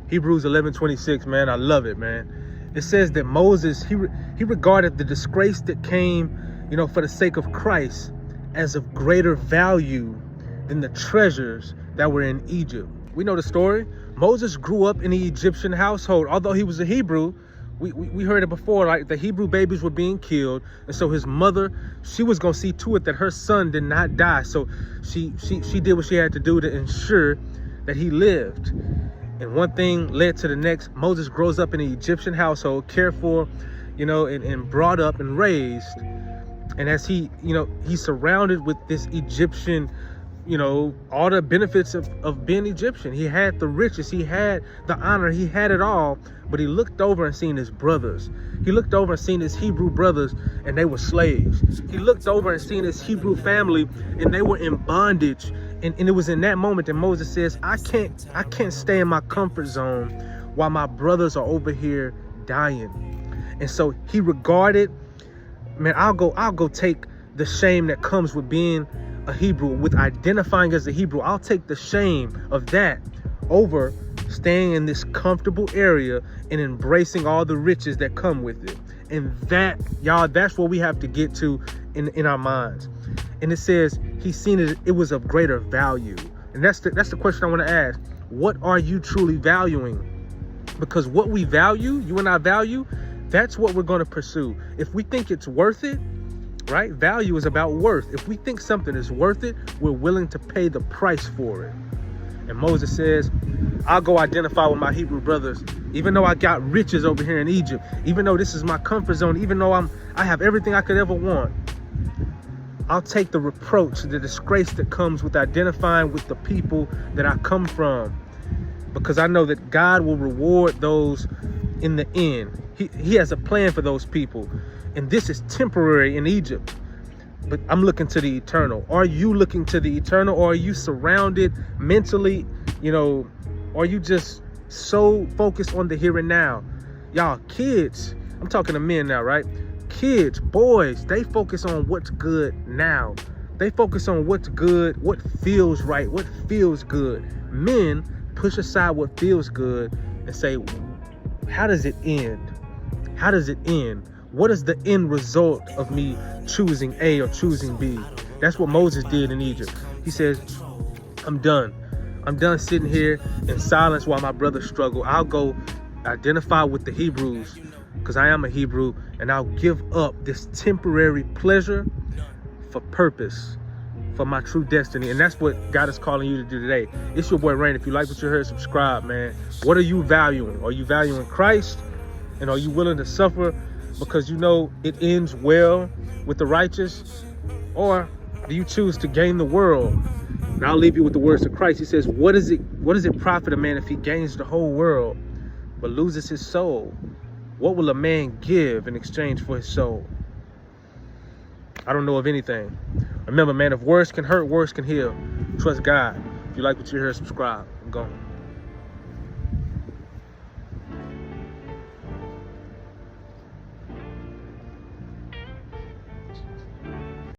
Hebrews 11:26, man, I love it, man. It says that Moses, he regarded the disgrace that came, for the sake of Christ as of greater value than the treasures that were in Egypt. We know the story. Moses grew up in the Egyptian household. Although he was a Hebrew, we heard it before, like the Hebrew babies were being killed. And so his mother, she was going to see to it that her son did not die. So she did what she had to do to ensure that he lived. And one thing led to the next. Moses grows up in the Egyptian household, cared for, and brought up and raised. And as he's surrounded with this Egyptian, all the benefits of being Egyptian. He had the riches, he had the honor, he had it all. But he looked over and seen his brothers. He looked over and seen his Hebrew brothers, and they were slaves. He looked over and seen his Hebrew family, and they were in bondage. And it was in that moment that Moses says, I can't stay in my comfort zone while my brothers are over here dying. And so he regarded, man, I'll go take the shame that comes with being a Hebrew, with identifying as a Hebrew. I'll take the shame of that over staying in this comfortable area and embracing all the riches that come with it. And that, y'all, that's what we have to get to in our minds. And it says he's seen it was of greater value. And that's the question I want to ask. What are you truly valuing? Because what we value, you and I value, that's what we're going to pursue. If we think it's worth it, right? Value is about worth. If we think something is worth it, we're willing to pay the price for it. And Moses says, I'll go identify with my Hebrew brothers, even though I got riches over here in Egypt, even though this is my comfort zone, even though I have everything I could ever want. I'll take the reproach, the disgrace that comes with identifying with the people that I come from, because I know that God will reward those in the end. He has a plan for those people. And this is temporary in Egypt, but I'm looking to the eternal. Are you looking to the eternal, or are you surrounded mentally, are you just so focused on the here and now? Y'all, kids, I'm talking to men now, right? Kids, boys, they focus on what's good now. They focus on what's good, what feels right, what feels good. Men push aside what feels good and say, how does it end? How does it end? What is the end result of me choosing A or choosing B? That's what Moses did in Egypt. He says, I'm done. I'm done sitting here in silence while my brothers struggle. I'll go identify with the Hebrews, because I am a Hebrew, and I'll give up this temporary pleasure for purpose, for my true destiny. And that's what God is calling you to do today. It's your boy Rain. If you like what you heard, subscribe, man. What are you valuing? Are you valuing Christ? And are you willing to suffer because it ends well with the righteous? Or do you choose to gain the world? And I'll leave you with the words of Christ. He says, what does it profit a man if he gains the whole world but loses his soul? What will a man give in exchange for his soul? I don't know of anything. Remember, man, if words can hurt, words can heal. Trust God. If you like what you hear, subscribe. I'm gone.